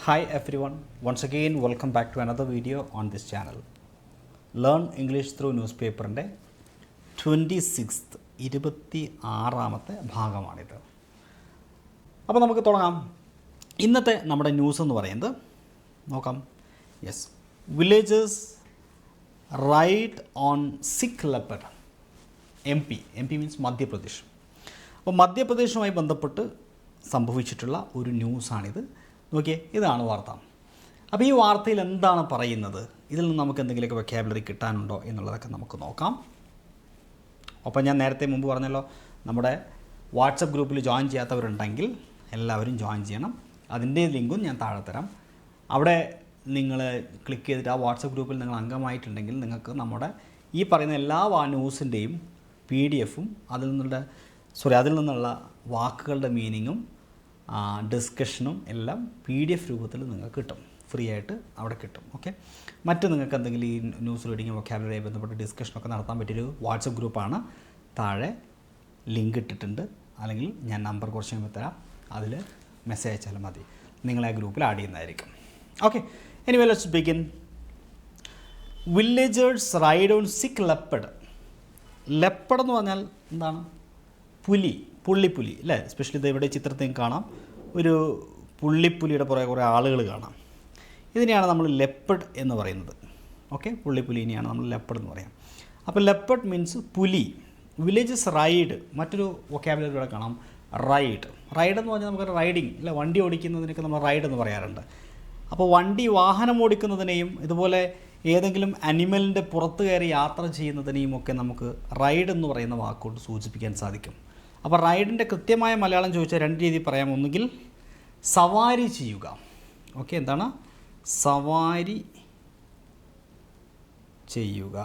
Hi everyone, once again welcome back to another video on this channel. Learn English through newspaper ന്റെ 26th 26ാമത്തെ ഭാഗമാണിത്. അപ്പോൾ നമുക്ക് തുടങ്ങാം. ഇന്നത്തെ നമ്മുടെ ന്യൂസ് എന്ന് പറയുന്നത് നോക്കാം. Yes, villagers ride on Sikh ലെപ്പർഡ്. M P means Madhya Pradesh. അപ്പോൾ മധ്യപ്രദേശുമായി ബന്ധപ്പെട്ട് സംഭവിച്ചിട്ടുള്ള ഒരു ന്യൂസാണിത്. നോക്കിയേ, ഇതാണ് വാർത്ത. അപ്പോൾ ഈ വാർത്തയിൽ എന്താണ് പറയുന്നത്, ഇതിൽ നിന്ന് നമുക്ക് എന്തെങ്കിലുമൊക്കെ വൊക്കാബുലറി കിട്ടാനുണ്ടോ എന്നുള്ളതൊക്കെ നമുക്ക് നോക്കാം. അപ്പോൾ ഞാൻ നേരത്തെ മുമ്പ് പറഞ്ഞല്ലോ, നമ്മുടെ വാട്സപ്പ് ഗ്രൂപ്പിൽ ജോയിൻ ചെയ്യാത്തവരുണ്ടെങ്കിൽ എല്ലാവരും ജോയിൻ ചെയ്യണം. അതിൻ്റെ ലിങ്കും ഞാൻ താഴെ തരാം. അവിടെ നിങ്ങൾ ക്ലിക്ക് ചെയ്തിട്ട് ആ വാട്സപ്പ് ഗ്രൂപ്പിൽ നിങ്ങൾ അംഗമായിട്ടുണ്ടെങ്കിൽ നിങ്ങൾക്ക് നമ്മുടെ ഈ പറയുന്ന എല്ലാ ന്യൂസിൻ്റെയും PDF-ഉം അതിൽ നിന്നുള്ള വാക്കുകളുടെ മീനിങ്ങും ഡിസ്കഷനും എല്ലാം PDF രൂപത്തിൽ നിങ്ങൾക്ക് കിട്ടും. ഫ്രീ ആയിട്ട് അവിടെ കിട്ടും. ഓക്കെ, മറ്റ് നിങ്ങൾക്ക് എന്തെങ്കിലും ഈ ന്യൂസ് റീഡിങ് വൊക്കാബുലറിയായി ബന്ധപ്പെട്ട് ഡിസ്കഷനൊക്കെ നടത്താൻ പറ്റിയൊരു വാട്സപ്പ് ഗ്രൂപ്പാണ്. താഴെ ലിങ്ക് ഇട്ടിട്ടുണ്ട്, അല്ലെങ്കിൽ ഞാൻ നമ്പർ കുറച്ച് കഴിയുമ്പോൾ തരാം. അതിൽ മെസ്സേജ് അയച്ചാലും മതി, നിങ്ങളെ ആ ഗ്രൂപ്പിൽ ആഡ് ചെയ്യുന്നതായിരിക്കും. Okay, anyway let's begin. Villagers ride on Sikh ലെപ്പർഡ്. ലെപ്പർഡ് എന്ന് പറഞ്ഞാൽ എന്താണ്? പുള്ളിപ്പുലി അല്ലേ? എസ്പെഷ്യലി ഇത് ഇവിടെ ചിത്രത്തിൽ കാണാം, ഒരു പുള്ളിപ്പുലിയുടെ പുറകെ കുറേ ആളുകൾ കാണാം. ഇതിനെയാണ് നമ്മൾ ലെപ്പർഡ് എന്ന് പറയുന്നത്. ഓക്കെ, പുള്ളിപ്പുലിനെയാണ് നമ്മൾ ലെപ്പർഡ് എന്ന് പറയാം. അപ്പോൾ ലെപ്പർഡ് മീൻസ് പുലി. വില്ലേജസ് റൈഡ്, മറ്റൊരു വൊക്കാബുലറി ഇവിടെ കാണാം, റൈഡ് എന്ന് പറഞ്ഞാൽ നമുക്ക് റൈഡിങ് അല്ല, വണ്ടി ഓടിക്കുന്നതിനൊക്കെ നമ്മൾ റൈഡ് എന്ന് പറയാറുണ്ട്. അപ്പോൾ വാഹനം ഓടിക്കുന്നതിനെയും ഇതുപോലെ ഏതെങ്കിലും അനിമലിൻ്റെ പുറത്ത് കയറി യാത്ര ചെയ്യുന്നതിനെയും ഒക്കെ നമുക്ക് റൈഡ് എന്ന് പറയുന്ന വാക്കുകൊണ്ട് സൂചിപ്പിക്കാൻ സാധിക്കും. അപ്പോൾ റൈഡിൻ്റെ കൃത്യമായ മലയാളം ചോദിച്ചാൽ രണ്ട് രീതിയിൽ പറയാം. ഒന്നുകിൽ സവാരി ചെയ്യുക. ഓക്കെ, എന്താണ് സവാരി ചെയ്യുക?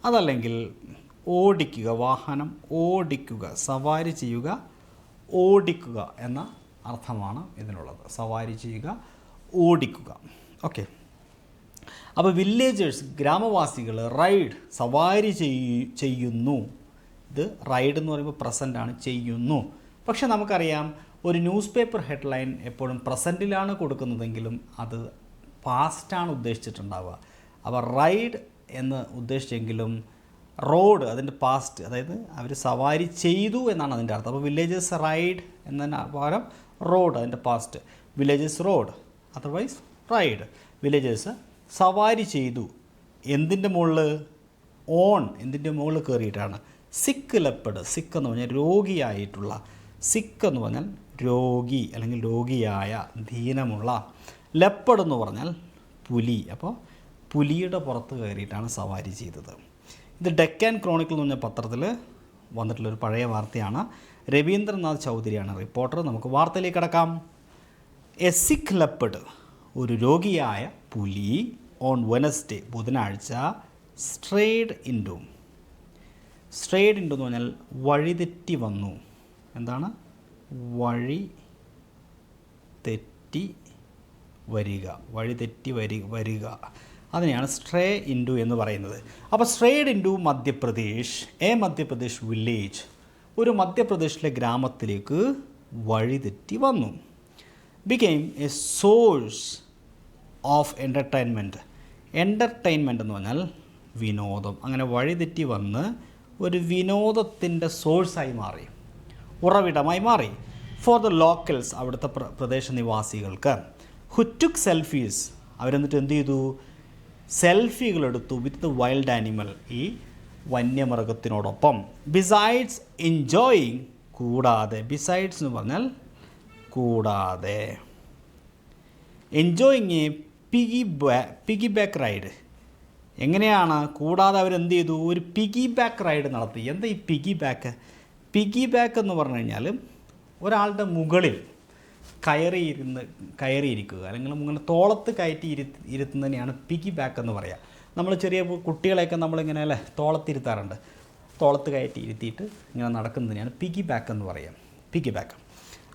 അതല്ലെങ്കിൽ ഓടിക്കുക, വാഹനം ഓടിക്കുക. സവാരി ചെയ്യുക, ഓടിക്കുക എന്ന അർത്ഥമാണ് ഇതിനുള്ളത്. സവാരി ചെയ്യുക, ഓടിക്കുക. ഓക്കെ, അപ്പോൾ വില്ലേജേഴ്സ്, ഗ്രാമവാസികൾ, റൈഡ് സവാരി ചെയ്യുന്നു. ഇത് റൈഡ് എന്ന് പറയുമ്പോൾ പ്രസൻ്റാണ്, ചെയ്യുന്നു. പക്ഷെ നമുക്കറിയാം, ഒരു ന്യൂസ് പേപ്പർ ഹെഡ്ലൈൻ എപ്പോഴും പ്രസൻറ്റിലാണ് കൊടുക്കുന്നതെങ്കിലും അത് പാസ്റ്റാണ് ഉദ്ദേശിച്ചിട്ടുണ്ടാവുക. അപ്പോൾ റൈഡ് എന്ന് ഉദ്ദേശിച്ചെങ്കിലും റോഡ് അതിൻ്റെ പാസ്റ്റ്, അതായത് അവർ സവാരി ചെയ്തു എന്നാണ് അതിൻ്റെ അർത്ഥം. അപ്പോൾ വില്ലേജേഴ്സ് റൈഡ് എന്നതിന് പകരം റോഡ് അതിൻ്റെ past. Villagers road, otherwise ride. Villagers സവാരി ചെയ്തു. എന്തിൻ്റെ മുകളിൽ? എന്തിൻ്റെ മുകളിൽ കയറിയിട്ടാണ്? സിക്ക് ലെപ്പർഡ്. സിക്ക് എന്ന് പറഞ്ഞാൽ രോഗിയായിട്ടുള്ള, സിക്ക് എന്ന് പറഞ്ഞാൽ രോഗി അല്ലെങ്കിൽ രോഗിയായ, ദീനമുള്ള. ലെപ്പർഡ് എന്ന് പറഞ്ഞാൽ പുലി. അപ്പോൾ പുലിയുടെ പുറത്ത് കയറിയിട്ടാണ് സവാരി ചെയ്തത്. ഇത് ഡെക്കാൻ ക്രോണിക്കിൾ എന്ന് പറഞ്ഞ പത്രത്തിൽ വന്നിട്ടുള്ളൊരു പഴയ വാർത്തയാണ്. രവീന്ദ്രനാഥ് ചൗധരിയാണ് റിപ്പോർട്ടർ. നമുക്ക് വാർത്തയിലേക്ക് കടക്കാം. എ സിക്ക് ലെപ്പർഡ്, ഒരു രോഗിയായ പുലി, ഓൺ വെനസ്ഡേ ബുധനാഴ്ച, സ്ട്രേഡ് ഇൻഡു എന്ന് പറഞ്ഞാൽ വഴിതെറ്റി വന്നു. എന്താണ്? വഴി തെറ്റി വരിക. അതിനെയാണ് സ്ട്രേ ഇൻഡു എന്ന് പറയുന്നത്. അപ്പോൾ സ്ട്രേഡ് ഇൻഡു മധ്യപ്രദേശ്, മധ്യപ്രദേശ് വില്ലേജ്, ഒരു മധ്യപ്രദേശിലെ ഗ്രാമത്തിലേക്ക് വഴിതെറ്റി വന്നു. became a source of entertainment എന്ന് പറഞ്ഞാൽ വിനോദം. അങ്ങനെ വഴിതെറ്റി വന്ന് ഒരു വിനോദത്തിൻ്റെ സോഴ്സായി മാറി, ഉറവിടമായി മാറി. ഫോർ ദ ലോക്കൽസ്, അവിടുത്തെ പ്രദേശനിവാസികൾക്ക്. ഹു ടുക്ക് സെൽഫീസ്, അവരെന്നിട്ട് എന്ത് ചെയ്തു? സെൽഫികളെടുത്തു വിത്ത് ദ വൈൽഡ് ആനിമൽ, ഈ വന്യമൃഗത്തിനോടൊപ്പം. ബിസൈഡ്സ് എൻജോയിങ്, കൂടാതെ. ബിസൈഡ്സ് എന്ന് പറഞ്ഞാൽ കൂടാതെ. Enjoying A piggy back ride. എങ്ങനെയാണ്? കൂടാതെ അവരെന്ത് ചെയ്തു? ഒരു പിഗി ബാക്ക് റൈഡ് നടത്തി. എന്താ ഈ പിഗി ബാക്ക് എന്ന് പറഞ്ഞു കഴിഞ്ഞാൽ ഒരാളുടെ മുകളിൽ കയറിയിരിക്കുക, അല്ലെങ്കിൽ ഇങ്ങനെ തോളത്ത് കയറ്റി ഇരുത്തുന്നതിനെയാണ് പിഗി ബാക്ക് എന്ന് പറയുക. നമ്മൾ ചെറിയ കുട്ടികളെയൊക്കെ നമ്മളിങ്ങനെ അല്ലേ തോളത്തിരുത്താറുണ്ട്. തോളത്ത് കയറ്റി ഇരുത്തിയിട്ട് ഇങ്ങനെ നടക്കുന്നതിനെയാണ് പിഗി ബാക്ക് എന്ന് പറയുക. Piggy back.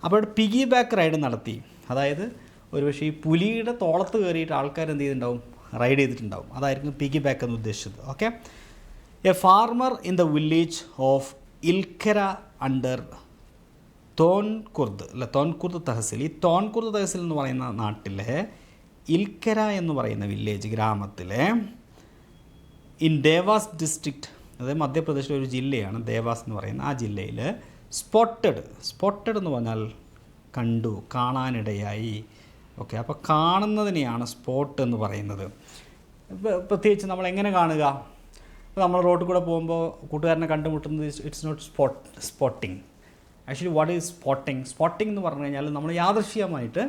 അപ്പോൾ പിഗി ബാക്ക് റൈഡ് നടത്തി. അതായത് ഒരുപക്ഷെ ഈ പുലിയുടെ തോളത്ത് കയറിയിട്ട് ആൾക്കാർ എന്ത് ചെയ്തിട്ടുണ്ടാവും? റൈഡ് ചെയ്തിട്ടുണ്ടാവും. അതായിരിക്കും പിഗി ബാക്ക് എന്ന് ഉദ്ദേശിച്ചത്. Okay, a farmer in the village of Ilkara under Tonk Khurd അല്ല തോൻകുർദ് തഹസിൽ. ഈ തോൻകുർദ് തഹസിൽ എന്ന് പറയുന്ന നാട്ടിലെ ഇൽക്കര എന്ന് പറയുന്ന വില്ലേജ് ഗ്രാമത്തിലെ ഇൻ ദേവാസ് ഡിസ്ട്രിക്റ്റ്, അതായത് മധ്യപ്രദേശിലെ ഒരു ജില്ലയാണ് ദേവാസ് എന്ന് പറയുന്ന ആ ജില്ലയിൽ സ്പോട്ടഡ് എന്ന് പറഞ്ഞാൽ കണ്ടു, കാണാനിടയായി. ഓക്കെ, അപ്പോൾ കാണുന്നതിനെയാണ് സ്പോട്ട് എന്ന് പറയുന്നത്. പ്രത്യേകിച്ച് നമ്മൾ എങ്ങനെ കാണുക? ഇപ്പോൾ നമ്മൾ റോഡിൽ കൂടെ പോകുമ്പോൾ കൂട്ടുകാരനെ കണ്ടുമുട്ടുന്നത് it's not spotting. Actually what is spotting എന്ന് പറഞ്ഞു കഴിഞ്ഞാൽ നമ്മൾ യാദൃശ്ചികമായിട്ട്,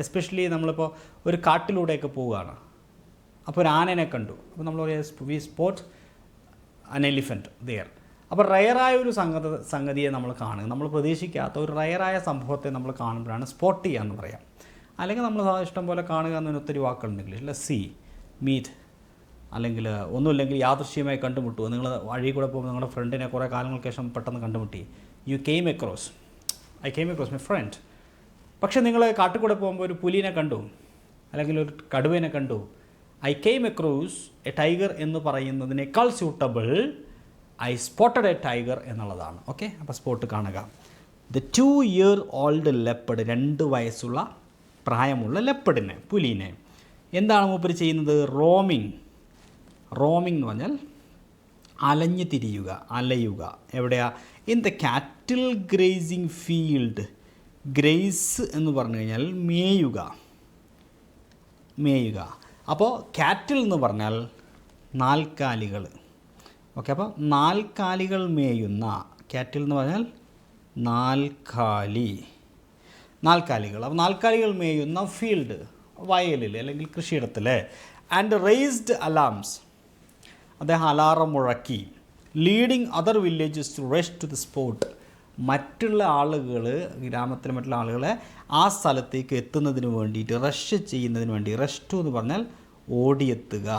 എസ്പെഷ്യലി നമ്മളിപ്പോൾ ഒരു കാട്ടിലൂടെയൊക്കെ പോവുകയാണ്, അപ്പോൾ ഒരു ആനേനെ കണ്ടു, അപ്പോൾ നമ്മൾ വി സ്പോട്ട് അൻ എലിഫൻറ്റ് ദെയർ. അപ്പോൾ റയറായ ഒരു സംഗതിയെ നമ്മൾ കാണുക, നമ്മൾ പ്രതീക്ഷിക്കാത്ത ഒരു റയറായ സംഭവത്തെ നമ്മൾ കാണുമ്പോഴാണ് സ്പോട്ട് ചെയ്യുക എന്ന് പറയാം. അല്ലെങ്കിൽ നമ്മൾ ഇഷ്ടം പോലെ കാണുക എന്നതിന് ഒത്തിരി വാക്കുകളുണ്ട് ഇംഗ്ലീഷിൽ. സീ, മീറ്റ്, അല്ലെങ്കിൽ ഒന്നുമില്ലെങ്കിൽ യാദൃശ്ചികമായി കണ്ടുമുട്ടുക. നിങ്ങൾ വഴി കൂടെ പോകുമ്പോൾ നിങ്ങളുടെ ഫ്രണ്ടിനെ കുറേ കാലങ്ങൾക്ക് ശേഷം പെട്ടെന്ന് കണ്ടുമുട്ടി. I came across my friend. പക്ഷേ നിങ്ങൾ കാട്ടിൽ കൂടെ പോകുമ്പോൾ ഒരു പുലിനെ കണ്ടു, അല്ലെങ്കിൽ ഒരു കടുവേനെ കണ്ടു. I came across A tiger എന്ന് പറയുന്നതിനേക്കാൾ suitable I spotted A tiger എന്നുള്ളതാണ്. ഓക്കെ, അപ്പോൾ സ്പോട്ട് കാണുക. ദ 2-year-old ലെപ്പഡ്, 2 വയസ്സുള്ള പ്രായമുള്ള ലെപ്പഡിനെ, പുലിനെ എന്താണ് മൂപ്പര് ചെയ്യുന്നത്? റോമിങ് എന്ന് പറഞ്ഞാൽ അലഞ്ഞു തിരിയുക, അലയുക. എവിടെയാ? ഇൻ ദ കാറ്റിൽ ഗ്രേസിങ് ഫീൽഡ്. ഗ്രേസ് എന്ന് പറഞ്ഞു കഴിഞ്ഞാൽ മേയുക. അപ്പോൾ കാറ്റിൽ എന്ന് പറഞ്ഞാൽ നാൽക്കാലികൾ. ഓക്കെ, അപ്പോൾ നാൽക്കാലികൾ മേയുന്ന, കാറ്റിൽ എന്ന് പറഞ്ഞാൽ നാൽക്കാലികൾ. അപ്പോൾ നാൽക്കാലികൾ മേയുന്ന ഫീൽഡ്, വയലിൽ അല്ലെങ്കിൽ കൃഷിയിടത്തിൽ. ആൻഡ് റേസ്ഡ് അലാംസ്, അദ്ദേഹം അലാറം മുഴക്കി. Leading other villages to rush to the spot, മറ്റുള്ള ആളുകൾ, ഗ്രാമത്തിലെ മറ്റുള്ള ആളുകളെ ആ സ്ഥലത്തേക്ക് എത്തുന്നതിന് വേണ്ടിയിട്ട്, റഷ് ചെയ്യുന്നതിന് വേണ്ടി. റഷ് ടു എന്ന് പറഞ്ഞാൽ ഓടിയെത്തുക.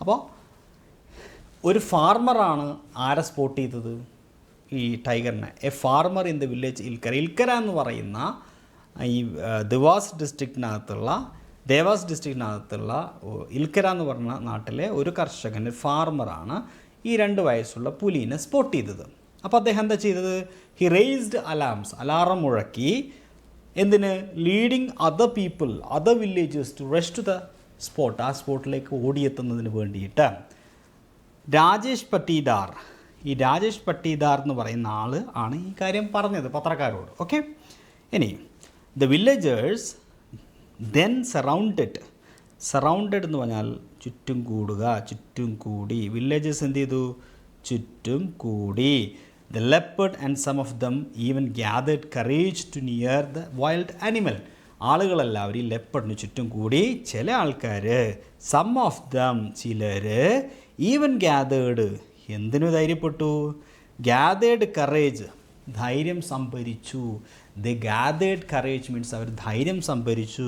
അപ്പോൾ ഒരു ഫാർമറാണ് ആരെ സ്പോട്ട് ചെയ്തത്? ഈ ടൈഗറിനെ. A farmer in the village Ilkera എന്ന് പറയുന്ന ഈ ദേവാസ് ഡിസ്ട്രിക്റ്റിനകത്തുള്ള ഇൽക്കര എന്ന് പറഞ്ഞ നാട്ടിലെ ഒരു കർഷകൻ, ഫാർമറാണ് ഈ 2 വയസ്സുള്ള പുലിനെ സ്പോട്ട് ചെയ്തത്. അപ്പോൾ അദ്ദേഹം എന്താ ചെയ്തത്? ഹി റേസ്ഡ് അലാംസ്, അലാറം മുഴക്കി. എന്തിന്? Leading other villages to rush to the spot, ആ സ്പോട്ടിലേക്ക് ഓടിയെത്തുന്നതിന് വേണ്ടിയിട്ട്. രാജേഷ് പട്ടീദാർ എന്ന് പറയുന്ന ആൾ ആണ് ഈ കാര്യം പറഞ്ഞത് പത്രക്കാരോട്. ഓക്കെ, ഇനി ദ വില്ലേജേഴ്സ് ദെൻ സറൗണ്ടഡ് എന്ന് പറഞ്ഞാൽ ചുറ്റും കൂടി. വില്ലേജേഴ്സ് എന്ത് ചെയ്തു? ചുറ്റും കൂടി. The leopard and some of them even gathered courage to near the wild animal. ആളുകളെല്ലാവരും ഈ ലെപ്പഡിന് ചുറ്റും കൂടി. ചില ആൾക്കാർ, സം ഓഫ് ദം, ചിലർ, ഈവൻ ഗ്യാതേർഡ്, എന്തിനു ധൈര്യപ്പെട്ടു? ഗ്യാതേർഡ് കറേജ്, ധൈര്യം സംഭരിച്ചു. ദ ഗ്യാതേർഡ് കറേജ് മീൻസ് അവർ ധൈര്യം സംഭരിച്ചു.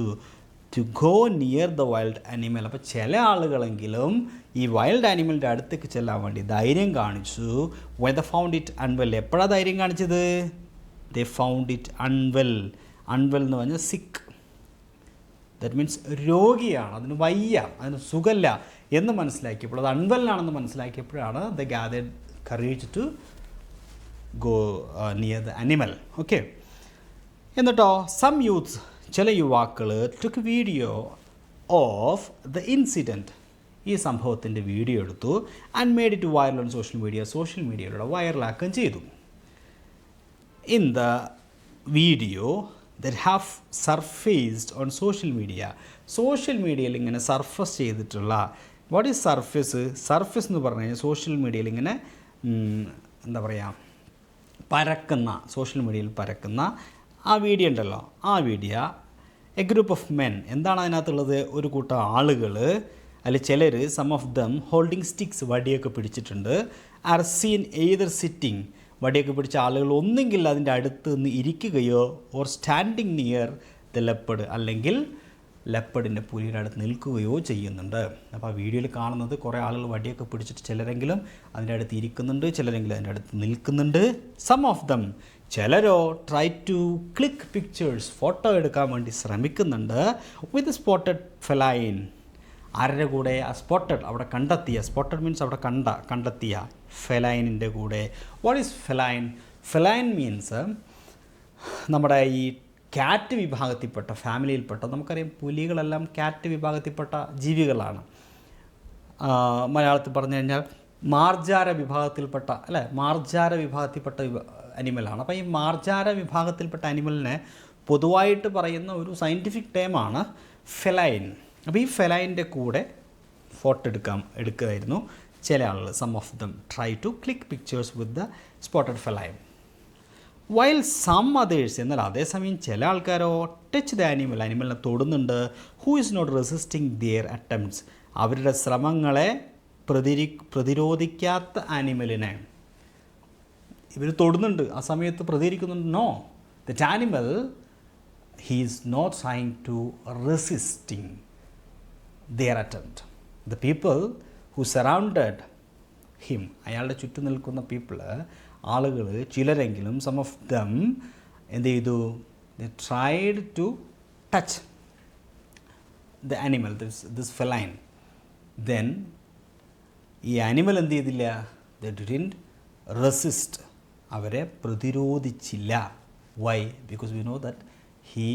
To go near the wild animal. അപ്പോൾ ചില ആളുകളെങ്കിലും ഈ വൈൽഡ് ആനിമലിൻ്റെ അടുത്തേക്ക് ചെല്ലാൻ വേണ്ടി ധൈര്യം കാണിച്ചു. When the found it unwell. എപ്പോഴാണ് ധൈര്യം കാണിച്ചത്? ദേ ഫൗണ്ട് ഇറ്റ് അൺവെൽ എന്ന് പറഞ്ഞാൽ സിക്ക്. ദാറ്റ് മീൻസ് രോഗിയാണ്, അതിന് വയ്യ, അതിന് സുഖമില്ല എന്ന് മനസ്സിലാക്കിയപ്പോൾ, അത് അൺവെല്ലാണെന്ന് മനസ്സിലാക്കിയപ്പോഴാണ് the gathered courage to go near the animal. Okay, എന്നിട്ടോ സം യൂത്ത്സ്, ചില യുവാക്കൾ took video of the incident, ഈ സംഭവത്തിൻ്റെ വീഡിയോ എടുത്തു. And made it viral on social മീഡിയയിലൂടെ വൈറലാക്കുകയും ചെയ്തു. In the video that have surfaced on social മീഡിയയിൽ ഇങ്ങനെ സർഫസ് ചെയ്തിട്ടുള്ള, വാട്ട് ഈസ് സർഫസ് എന്ന് പറഞ്ഞു കഴിഞ്ഞാൽ സോഷ്യൽ മീഡിയയിൽ ഇങ്ങനെ എന്താ പറയുക, സോഷ്യൽ മീഡിയയിൽ പരക്കുന്ന ആ വീഡിയോ ഉണ്ടല്ലോ, ആ video a group of men, എന്താണ് അതിനകത്തുള്ളത്? ഒരു കൂട്ടം ആളുകൾ, അതിൽ ചിലർ, some of them holding sticks, വടിയൊക്കെ പിടിച്ചിട്ടുണ്ട്. ആർ സീൻ എയ്തർ സിറ്റിംഗ്, വടിയൊക്കെ പിടിച്ച ആളുകൾ ഒന്നെങ്കിൽ അതിൻ്റെ അടുത്ത് നിന്ന് ഇരിക്കുകയോ, or standing near the leopard, അല്ലെങ്കിൽ ലെപ്പഡിൻ്റെ പുലിയുടെ അടുത്ത് നിൽക്കുകയോ ചെയ്യുന്നുണ്ട്. അപ്പോൾ ആ വീഡിയോയിൽ കാണുന്നത് കുറേ ആളുകൾ വടിയൊക്കെ പിടിച്ചിട്ട് ചിലരെങ്കിലും അതിൻ്റെ അടുത്ത് ഇരിക്കുന്നുണ്ട്, ചിലരെങ്കിലും അതിൻ്റെ അടുത്ത് നിൽക്കുന്നുണ്ട്. സം ഓഫ് ദം, ചിലരോ try to click pictures, photo എടുക്കാൻ വേണ്ടി ശ്രമിക്കുന്നുണ്ട്. വിത്ത് സ്പോട്ടഡ് ഫെലൈൻ, ആരുടെ കൂടെ? സ്പോട്ടഡ്, അവിടെ കണ്ടെത്തിയ. സ്പോട്ടഡ് മീൻസ് അവിടെ കണ്ടെത്തിയ ഫെലൈനിൻ്റെ കൂടെ. What is feline? Feline means നമ്മുടെ ഈ ക്യാറ്റ് വിഭാഗത്തിൽപ്പെട്ട ഫാമിലിയിൽപ്പെട്ട, നമുക്കറിയാം പുലികളെല്ലാം ക്യാറ്റ് വിഭാഗത്തിൽപ്പെട്ട ജീവികളാണ്. മലയാളത്തിൽ പറഞ്ഞു കഴിഞ്ഞാൽ മാർജാര വിഭാഗത്തിൽപ്പെട്ട, അല്ലേ, മാർജാര വിഭാഗത്തിൽപ്പെട്ട അനിമലാണ്. അപ്പോൾ ഈ മാർജാര വിഭാഗത്തിൽപ്പെട്ട അനിമലിനെ പൊതുവായിട്ട് പറയുന്ന ഒരു സയൻറ്റിഫിക് ടേമാണ് ഫെലൈൻ. അപ്പോൾ ഈ ഫെലൈൻ്റെ കൂടെ ഫോട്ടോ എടുക്കുമായിരുന്നു ചില ആളുകൾ. Some of them try to click pictures with the spotted feline. While some others, എന്നാൽ അതേസമയം ചില ആൾക്കാരോ ടച്ച് ദ അനിമലിനെ തൊടുന്നുണ്ട്. Who is not resisting their attempts, അവരുടെ ശ്രമങ്ങളെ പ്രതിരോധിക്കാത്ത ആനിമലിനെ ഇവർ തൊടുന്നുണ്ട്, ആ സമയത്ത് പ്രതികരിക്കുന്നുണ്ട്. No, that animal he is not trying to resisting their attempt. The people who surrounded him, അയാളുടെ ചുറ്റും നിൽക്കുന്ന ആളുകൾ ചിലരെങ്കിലും, സം ഓഫ് ദം എന്ത് ചെയ്തു? They tried to touch the animal, this feline. Then ഈ ആനിമൽ എന്ത് ചെയ്തില്ല? ദേ ഡിഡ്ന്റ് റെസിസ്റ്റ്, അവരെ പ്രതിരോധിച്ചില്ല. Why? Because we know that he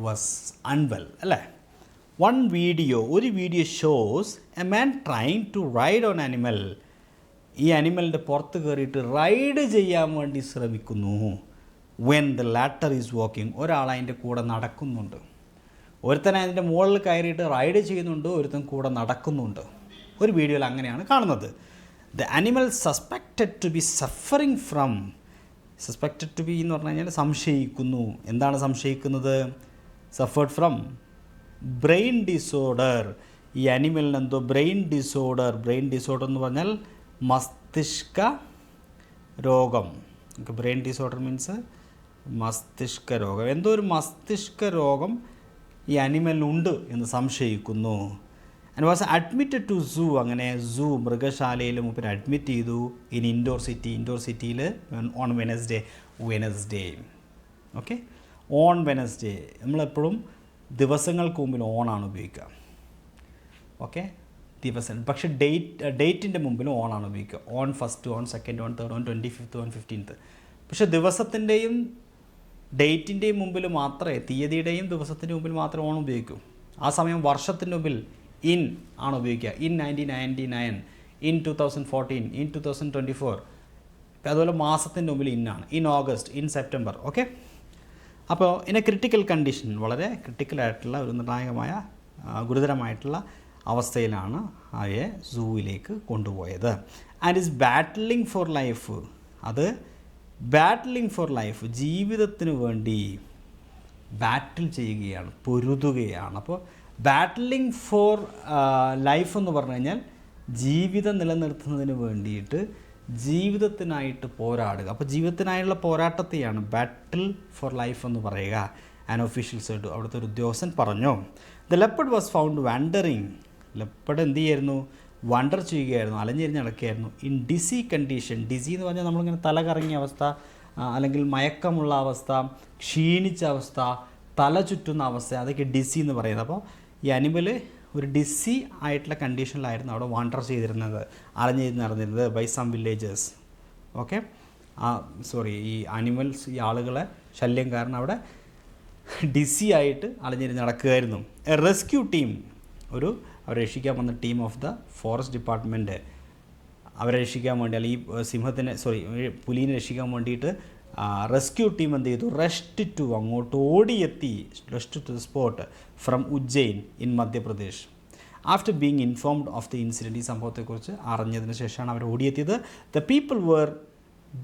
was unwell, അല്ലേ? ഒരു video shows a man trying to ride on animal. ഈ ആനിമലിൻ്റെ പുറത്ത് കയറിയിട്ട് റൈഡ് ചെയ്യാൻ വേണ്ടി ശ്രമിക്കുന്നു. When the latter is walking, ഒരാൾ അതിൻ്റെ കൂടെ നടക്കുന്നുണ്ട്. ഒരുത്തൻ അതിൻ്റെ മുകളിൽ കയറിയിട്ട് റൈഡ് ചെയ്യുന്നുണ്ട്, ഒരുത്തൻ കൂടെ നടക്കുന്നുണ്ട്. ഒരു വീഡിയോയിൽ അങ്ങനെയാണ് കാണുന്നത്. The animal suspected to be suffering from, suspected to be എന്ന് പറഞ്ഞു കഴിഞ്ഞാൽ സംശയിക്കുന്നു. എന്താണ് സംശയിക്കുന്നത്? Suffered from brain disorder. ഈ ആനിമലിന് എന്തോ ബ്രെയിൻ ഡിസോർഡർ എന്ന് പറഞ്ഞാൽ മസ്തിഷ്ക രോഗം. ബ്രെയിൻ ഡിസോർഡർ മീൻസ് മസ്തിഷ്ക രോഗം. എന്തോ ഒരു മസ്തിഷ്ക രോഗം ഈ അനിമലിനുണ്ട് എന്ന് സംശയിക്കുന്നു. ആൻഡ് വാസ് അഡ്മിറ്റഡ് ടു സൂ, അങ്ങനെ മൃഗശാലയിൽ മൂപ്പര് അഡ്മിറ്റ് ചെയ്തു. ഇൻ ഇൻഡോർ സിറ്റിയിൽ on Wednesday. Okay, on Wednesday. നമ്മളെപ്പോഴും ദിവസങ്ങൾക്ക് മുമ്പിൽ ഓണാണ് ഉപയോഗിക്കുക. ഓക്കെ, ദിവസം. പക്ഷേ ഡേറ്റിൻ്റെ മുമ്പിലും ഓണാണ് ഉപയോഗിക്കുക. On 1st, on 2nd, on 3rd, on 25th, on 15th. പക്ഷേ ദിവസത്തിൻ്റെയും ഡേറ്റിൻ്റെയും മുമ്പിൽ മാത്രമേ, തീയതിയുടെയും ദിവസത്തിൻ്റെ മുമ്പിൽ മാത്രമേ ഓൺ ഉപയോഗിക്കൂ. ആ സമയം വർഷത്തിൻ്റെ മുമ്പിൽ ഇൻ ആണ് ഉപയോഗിക്കുക. In 1999, in 2014, in 2024. അതുപോലെ മാസത്തിൻ്റെ മുമ്പിൽ ഇന്നാണ്. In August, in September. Okay, അപ്പോൾ ഇൻ എ ക്രിട്ടിക്കൽ കണ്ടീഷൻ, വളരെ ക്രിട്ടിക്കലായിട്ടുള്ള ഒരു നിർണായകമായ ഗുരുതരമായിട്ടുള്ള അവസ്ഥയിലാണ് അവയെ സൂവിലേക്ക് കൊണ്ടുപോയത്. And is battling four life, അത് ബാറ്റിലിംഗ് ഫോർ ലൈഫ്, ജീവിതത്തിന് വേണ്ടി ബാറ്റിൽ ചെയ്യുകയാണ്, പൊരുതുകയാണ്. അപ്പോൾ ബാറ്റിലിംഗ് ഫോർ ലൈഫ് എന്ന് പറഞ്ഞു കഴിഞ്ഞാൽ ജീവിതം നിലനിർത്തുന്നതിന് വേണ്ടിയിട്ട് ജീവിതത്തിനായിട്ട് പോരാടുക. അപ്പോൾ ജീവിതത്തിനായുള്ള പോരാട്ടത്തെയാണ് ബാറ്റിൽ ഫോർ ലൈഫ് എന്ന് പറയുക. ആൻ ഒഫീഷ്യൽ സൈഡ്, അവിടുത്തെ ഒരു ഉദ്യോഗസ്ഥൻ പറഞ്ഞു. The leopard was found wondering, ലെപ്പർഡ് എന്ത് ചെയ്യായിരുന്നു? വണ്ടർ ചെയ്യുകയായിരുന്നു, അലഞ്ഞിരിഞ്ഞ് നടക്കുകയായിരുന്നു. ഇൻ ഡിസി കണ്ടീഷൻ, ഡിസി എന്ന് പറഞ്ഞാൽ നമ്മളിങ്ങനെ തല കറങ്ങിയ അവസ്ഥ, അല്ലെങ്കിൽ മയക്കമുള്ള അവസ്ഥ, ക്ഷീണിച്ച അവസ്ഥ, തല ചുറ്റുന്ന അവസ്ഥ, അതൊക്കെ ഡിസി എന്ന് പറയുന്നത്. അപ്പോൾ ഈ അനിമൽ ഒരു ഡിസി ആയിട്ടുള്ള കണ്ടീഷനിലായിരുന്നു അവിടെ വാണ്ടർ ചെയ്തിരുന്നത്, അലഞ്ഞിരുന്ന് നടന്നിരുന്നത് ബൈ സം വില്ലേജേഴ്സ്. ഓക്കെ, ഈ ആനിമൽസ്, ഈ ആളുകളെ ശല്യം കാരണം അവിടെ ഡിസി ആയിട്ട് അലഞ്ഞിരുന്ന് നടക്കുകയായിരുന്നു. എ റെസ്ക്യൂ ടീം, അവരെ രക്ഷിക്കാൻ വന്ന team of the forest department, അവരെ രക്ഷിക്കാൻ വേണ്ടി, അല്ലെങ്കിൽ പുലീനെ രക്ഷിക്കാൻ വേണ്ടിയിട്ട് റെസ്ക്യൂ ടീം എന്ത് ചെയ്തു? അങ്ങോട്ട് ഓടിയെത്തി, rushed to the spot from Ujjain in Madhya Pradesh. After being informed of the incident, ഈ സംഭവത്തെക്കുറിച്ച് അറിഞ്ഞതിന് ശേഷമാണ് അവർ ഓടിയെത്തിയത്. The people were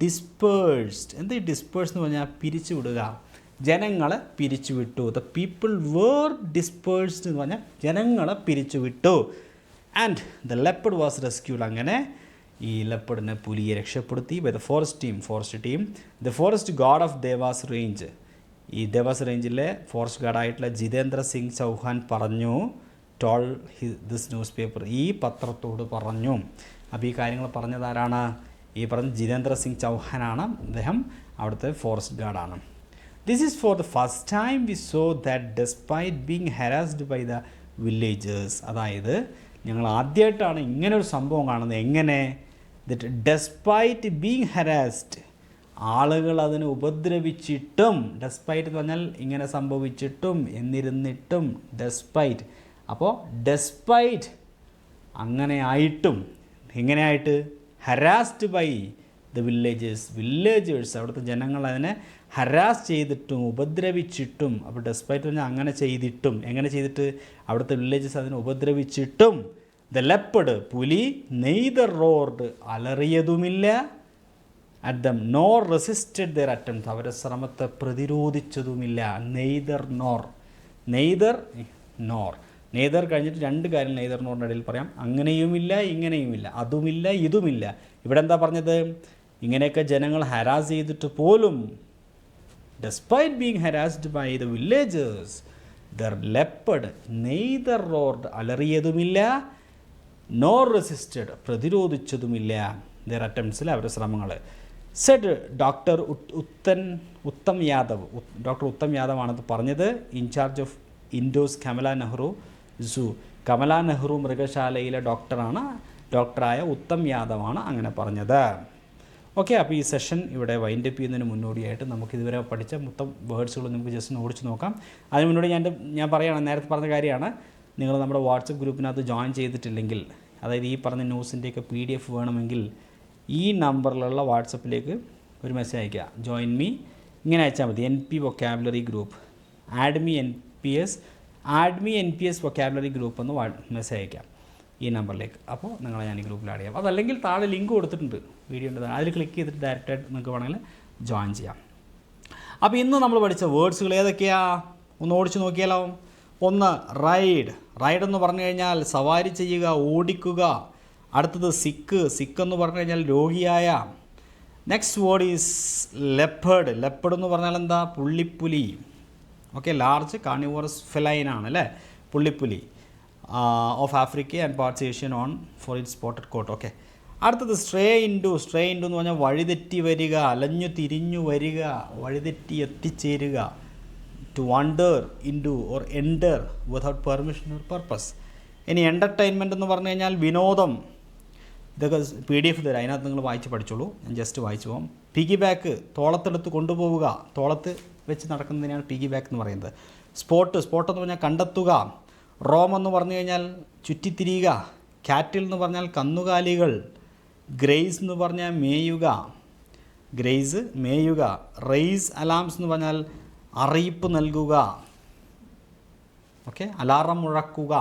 dispersed. എന്താ ഈ ഡിസ്പേഴ്സ് എന്ന് പറഞ്ഞാൽ? പിരിച്ചുവിടുക, ജനങ്ങളെ പിരിച്ചുവിട്ടു. ദ പീപ്പിൾ വേർ ഡിസ്പേഴ്സ്ഡ് എന്ന് പറഞ്ഞാൽ ജനങ്ങളെ പിരിച്ചുവിട്ടു. And the leopard was rescued, അങ്ങനെ ഈ ലെപ്പർഡിനെ, പുലിയെ രക്ഷപ്പെടുത്തി. By the forest team. The forest guard of Dewas range, ഈ ദേവാസ് റേഞ്ചിലെ ഫോറസ്റ്റ് ഗാർഡായിട്ടുള്ള ജിതേന്ദ്ര സിംഗ് ചൗഹാൻ പറഞ്ഞു, ടോൾ ദിസ് ന്യൂസ് പേപ്പർ, ഈ പത്രത്തോട് പറഞ്ഞു. അപ്പോൾ ഈ കാര്യങ്ങൾ പറഞ്ഞത് ആരാണ്? ഈ പറഞ്ഞ ജിതേന്ദ്ര സിംഗ് ചൗഹാനാണ്. അദ്ദേഹം അവിടുത്തെ forest ഗാർഡാണ്. This is for the first time we saw that despite being harassed by the villagers. അതായത് ഞങ്ങൾ ആദ്യമായിട്ടാണ് ഇങ്ങനൊരു സംഭവം കാണുന്നത്. എങ്ങനെ? ദറ്റ് ഡെസ്പൈറ്റ് ബീങ് ഹരാസ്ഡ്, ആളുകൾ അതിനെ ഉപദ്രവിച്ചിട്ടും, ഡെസ്പൈറ്റ് എന്ന് പറഞ്ഞാൽ ഇങ്ങനെ സംഭവിച്ചിട്ടും, എന്നിരുന്നിട്ടും, ഡെസ്പൈറ്റ്. അപ്പോൾ ഡെസ്പൈറ്റ് അങ്ങനെ ആയിട്ടും, എങ്ങനെയായിട്ട്? ഹരാസ്ഡ് ബൈ ദ വില്ലേജേഴ്സ്, അവിടുത്തെ ജനങ്ങൾ അതിനെ ഹരാസ് ചെയ്തിട്ടും ഉപദ്രവിച്ചിട്ടും. അപ്പോൾ ഡെസ്പൈറ്റ് പറഞ്ഞാൽ അങ്ങനെ ചെയ്തിട്ടും, എങ്ങനെ ചെയ്തിട്ട്? അവിടുത്തെ വില്ലേജസ് അതിനെ ഉപദ്രവിച്ചിട്ടും. ദ ലെപ്പഡ്, പുലി, നെയ്തർ റോർഡ്, അലറിയതുമില്ല, at them nor resisted their attempt, അവരുടെ ശ്രമത്തെ പ്രതിരോധിച്ചതുമില്ല. Neither nor, neither nor, neither കഴിഞ്ഞിട്ട് രണ്ട് കാര്യം നെയ്തർ നോറിൻ്റെ ഇടയിൽ പറയാം. അങ്ങനെയുമില്ല ഇങ്ങനെയുമില്ല, അതുമില്ല ഇതുമില്ല. ഇവിടെ എന്താ പറഞ്ഞത്? ഇങ്ങനെയൊക്കെ ജനങ്ങൾ ഹരാസ് ചെയ്തിട്ട് പോലും, despite being harassed by the villagers, the leopard neither roared, അലറിയതുമില്ല, നോർ റെസിസ്റ്റഡ്, പ്രതിരോധിച്ചതുമില്ല, ദർ അറ്റംപ്റ്റ്സിൽ അവരുടെ ശ്രമങ്ങൾ. Said doctor Uttam Yadav, doctor Uttam Yadav ആണത് പറഞ്ഞത്. In-charge of Indore's Kamala Nehru zoo, Kamala Nehru മൃഗശാലയിലെ ഡോക്ടറായ ഉത്തം യാദവാണ് അങ്ങനെ പറഞ്ഞത്. ഓക്കെ, അപ്പോൾ ഈ സെഷൻ ഇവിടെ വൈൻഡ് അപ്പ് ചെയ്യുന്നതിന് മുന്നോടിയായിട്ട് നമുക്ക് ഇതുവരെ പഠിച്ച മൊത്തം വേർഡ്സുകൾ നമുക്ക് ജസ്റ്റ് ഓടിച്ച് നോക്കാം. അതിന് മുന്നോടി ഞാൻ പറയുകയാണ്, നേരത്തെ പറഞ്ഞ കാര്യമാണ്, നിങ്ങൾ നമ്മുടെ വാട്സപ്പ് ഗ്രൂപ്പിനകത്ത് ജോയിൻ ചെയ്തിട്ടില്ലെങ്കിൽ, അതായത് ഈ പറഞ്ഞ ന്യൂസിൻ്റെയൊക്കെ PDF വേണമെങ്കിൽ ഈ നമ്പറിലുള്ള വാട്സപ്പിലേക്ക് ഒരു മെസ്സേജ് അയയ്ക്കുക. ജോയിൻ മീ, ഇങ്ങനെ അയച്ചാൽ മതി. NP vocabulary group, add me NPS vocabulary group എന്ന് മെസ്സേജ് അയക്കാം ഈ നമ്പറിലേക്ക്. അപ്പോൾ നിങ്ങളെ ഞാൻ ഈ ഗ്രൂപ്പിൽ ആഡ് ചെയ്യാം. അതല്ലെങ്കിൽ താഴെ ലിങ്ക് കൊടുത്തിട്ടുണ്ട് വീഡിയോൻ്റെ, അതിൽ ക്ലിക്ക് ചെയ്തിട്ട് ഡയറക്റ്റായിട്ട് നിങ്ങൾക്ക് വേണമെങ്കിൽ ജോയിൻ ചെയ്യാം. അപ്പോൾ ഇന്ന് നമ്മൾ പഠിച്ച വേർഡ്സുകൾ ഏതൊക്കെയാണ്? ഒന്ന് ഓടിച്ച് നോക്കിയാലോ. ഒന്ന് റൈഡ് എന്ന് പറഞ്ഞു കഴിഞ്ഞാൽ സവാരി ചെയ്യുക, ഓടിക്കുക. അടുത്തത് സിക്ക് എന്ന് പറഞ്ഞു കഴിഞ്ഞാൽ രോഗിയായ. നെക്സ്റ്റ് വേർഡ് ഈസ് ലെപ്പേർഡ് എന്ന് പറഞ്ഞാൽ എന്താ? പുള്ളിപ്പുലി. ഓക്കെ, ലാർജ് കാർണിവോറസ് ഫെലൈൻ ആണ് അല്ലേ, പുള്ളിപ്പുലി. Of Africa and parts Asia known for its spotted coat. Okay, അടുത്തത് സ്ട്രേ ഇൻഡു എന്ന് പറഞ്ഞാൽ വഴിതെറ്റി വരിക, അലഞ്ഞു തിരിഞ്ഞു വരിക, വഴിതെറ്റി എത്തിച്ചേരുക. To wander into or enter without permission or purpose. ഇനി എൻ്റർടൈൻമെൻറ്റ് എന്ന് പറഞ്ഞു കഴിഞ്ഞാൽ വിനോദം. ഇതൊക്കെ PDF തരാം, അതിനകത്ത് നിങ്ങൾ വായിച്ച് പഠിച്ചോളൂ. ഞാൻ ജസ്റ്റ് വായിച്ചു പോകാം. പിഗി ബാക്ക്, തോളത്തെടുത്ത് കൊണ്ടുപോവുക, തോളത്ത് വെച്ച് നടക്കുന്നതിനാണ് പിഗി ബാക്ക് എന്ന് പറയുന്നത്. സ്പോട്ട് എന്ന് പറഞ്ഞാൽ കണ്ടെത്തുക. റോം എന്ന് പറഞ്ഞു കഴിഞ്ഞാൽ ചുറ്റിത്തിരിയുക. കാറ്റിൽ എന്ന് പറഞ്ഞാൽ കന്നുകാലികൾ. ഗ്രേസ് എന്ന് പറഞ്ഞാൽ മേയുക, റെയ്സ് അലാംസ് എന്ന് പറഞ്ഞാൽ അറിയിപ്പ് നൽകുക. ഓക്കെ, അലാറം മുഴക്കുക.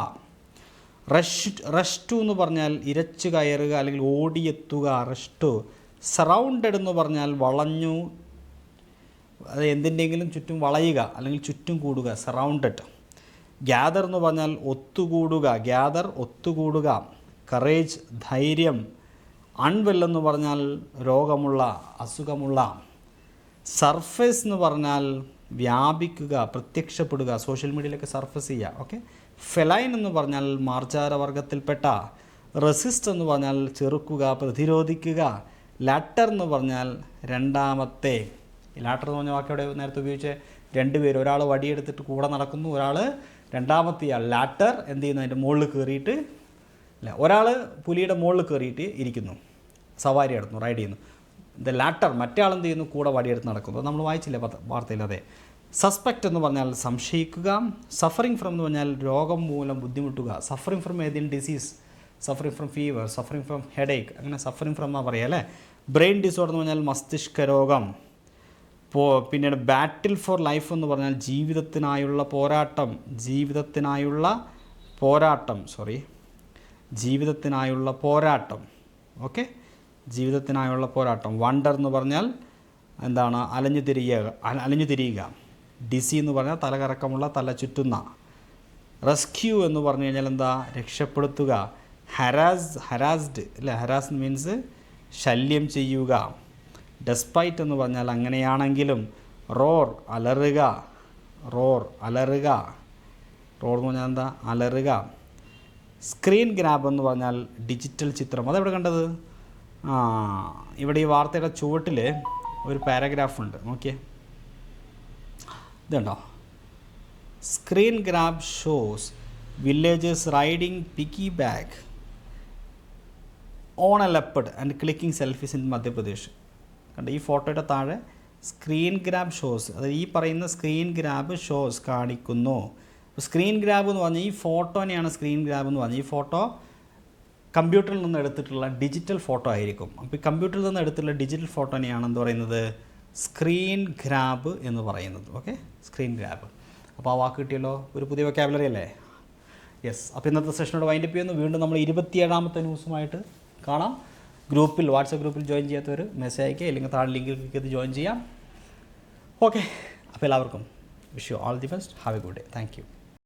റഷ് ടു എന്ന് പറഞ്ഞാൽ ഇരച്ചു കയറുക അല്ലെങ്കിൽ ഓടിയെത്തുക. റഷ്. സറൗണ്ടഡ് എന്ന് പറഞ്ഞാൽ വളഞ്ഞു, അത് എന്തിൻ്റെങ്കിലും ചുറ്റും വളയുക അല്ലെങ്കിൽ ചുറ്റും കൂടുക, സറൗണ്ടഡ്. ഗ്യാദർ എന്ന് പറഞ്ഞാൽ ഒത്തുകൂടുക, ഒത്തുകൂടുക. കറേജ്, ധൈര്യം. അൺവെൽ എന്ന് പറഞ്ഞാൽ രോഗമുള്ള, അസുഖമുള്ള. സർഫേസ് എന്ന് പറഞ്ഞാൽ വ്യാപിക്കുക, പ്രത്യക്ഷപ്പെടുക, സോഷ്യൽ മീഡിയയിലൊക്കെ സർഫസ് ചെയ്യുക. ഓക്കെ, ഫെലൈൻ എന്ന് പറഞ്ഞാൽ മാർജാരവർഗത്തിൽപ്പെട്ട. റെസിസ്റ്റ് എന്ന് പറഞ്ഞാൽ ചെറുക്കുക, പ്രതിരോധിക്കുക. ലാറ്റർ എന്ന് പറഞ്ഞാൽ രണ്ടാമത്തെ. ലാറ്റർ എന്ന് പറഞ്ഞ വാക്കവിടെ നേരത്തെ ഉപയോഗിച്ച് രണ്ടുപേർ, ഒരാൾ വടിയെടുത്തിട്ട് കൂടെ നടക്കുന്നു, ഒരാൾ രണ്ടാമത്തെ ആൾ. ലാറ്റർ എന്ത് ചെയ്യുന്നു? അതിൻ്റെ മുകളിൽ കയറിയിട്ട്, അല്ല, ഒരാൾ പുലിയുടെ മുകളിൽ കയറിയിട്ട് ഇരിക്കുന്നു, സവാരി നടത്തുന്നു, റൈഡ് ചെയ്യുന്നു. ദ ലാറ്റർ, മറ്റേ ആൾ എന്ത് ചെയ്യുന്നു? കൂടെ വടിയെടുത്ത് നടക്കുന്നു. നമ്മൾ വായിച്ചില്ല വാർത്തയിൽ. അതെ. സസ്പെക്റ്റ് എന്ന് പറഞ്ഞാൽ സംശയിക്കുക. സഫറിങ് ഫ്രം എന്ന് പറഞ്ഞാൽ രോഗം മൂലം ബുദ്ധിമുട്ടുക. സഫറിങ് ഫ്രം ഏതെങ്കിലും disease, suffering from fever, suffering from headache, അങ്ങനെ സഫറിങ് ഫ്രം എന്നാണ് പറയുക അല്ലേ. ബ്രെയിൻ ഡിസോർഡർ എന്ന് പറഞ്ഞാൽ മസ്തിഷ്ക രോഗം. പിന്നീട് ബാറ്റിൽ ഫോർ ലൈഫ് എന്ന് പറഞ്ഞാൽ ജീവിതത്തിനായുള്ള പോരാട്ടം. ഓക്കെ, ജീവിതത്തിനായുള്ള പോരാട്ടം. വണ്ടർ എന്ന് പറഞ്ഞാൽ എന്താണ്? അലഞ്ഞു തിരിയുക. ഡിസി എന്ന് പറഞ്ഞാൽ തലകറക്കമുള്ള, തല ചുറ്റുന്ന. റെസ്ക്യൂ എന്ന് പറഞ്ഞു കഴിഞ്ഞാൽ എന്താ? രക്ഷപ്പെടുത്തുക. ഹരാസ്ഡ് അല്ലേ, ഹരാസ് മീൻസ് ശല്യം ചെയ്യുക. ഡെസ്പൈറ്റ് എന്ന് പറഞ്ഞാൽ അങ്ങനെയാണെങ്കിലും. റോർ അലറുക. റോർ എന്ന് പറഞ്ഞാൽ എന്താ? അലറുക. സ്ക്രീൻ ഗ്രാബ് എന്ന് പറഞ്ഞാൽ ഡിജിറ്റൽ ചിത്രം. അതെവിടെ കണ്ടത്? ഇവിടെ ഈ വാർത്തയുടെ ചുവട്ടിൽ ഒരു പാരഗ്രാഫ് ഉണ്ട്, നോക്കിയേ. ഇതുണ്ടോ? Screen grab shows villagers riding piggy back on a leopard and clicking selfies in Madhya Pradesh. കണ്ട ഈ ഫോട്ടോയുടെ താഴെ സ്ക്രീൻ ഗ്രാബ് ഷോസ്, അതായത് ഈ പറയുന്ന സ്ക്രീൻ ഗ്രാബ് ഷോസ് കാണിക്കുന്നു. സ്ക്രീൻ ഗ്രാബ് എന്ന് പറഞ്ഞാൽ ഈ ഫോട്ടോനെയാണ് സ്ക്രീൻ ഗ്രാബ് എന്ന് പറഞ്ഞാൽ ഈ ഫോട്ടോ കമ്പ്യൂട്ടറിൽ നിന്ന് എടുത്തിട്ടുള്ള ഡിജിറ്റൽ ഫോട്ടോ ആയിരിക്കും. അപ്പോൾ ഈ കമ്പ്യൂട്ടറിൽ നിന്ന് എടുത്തിട്ടുള്ള ഡിജിറ്റൽ ഫോട്ടോനെയാണ് എന്ത് പറയുന്നത്, സ്ക്രീൻ ഗ്രാബ് എന്ന് പറയുന്നത്. Okay, screen grab. അപ്പോൾ ആ വാക്ക് കിട്ടിയല്ലോ, ഒരു പുതിയ വൊക്കാബുലറി അല്ലേ? യെസ്. അപ്പോൾ ഇന്നത്തെ സെഷനോട് വൈൻഡപ്പ് ചെയ്യുന്നു. വീണ്ടും നമ്മൾ 27ാമത്തെ ന്യൂസുമായിട്ട് കാണാം. ഗ്രൂപ്പിൽ, വാട്സപ്പ് ഗ്രൂപ്പിൽ ജോയിൻ ചെയ്യാത്തവർ മെസ്സേജ് അയക്കുക, അല്ലെങ്കിൽ താഴെ ലിങ്കിൽ ക്ലിക്ക് ചെയ്ത് ജോയിൻ ചെയ്യാം. ഓക്കെ, അപ്പോൾ എല്ലാവർക്കും wish you all the best. Have A good day. Thank you.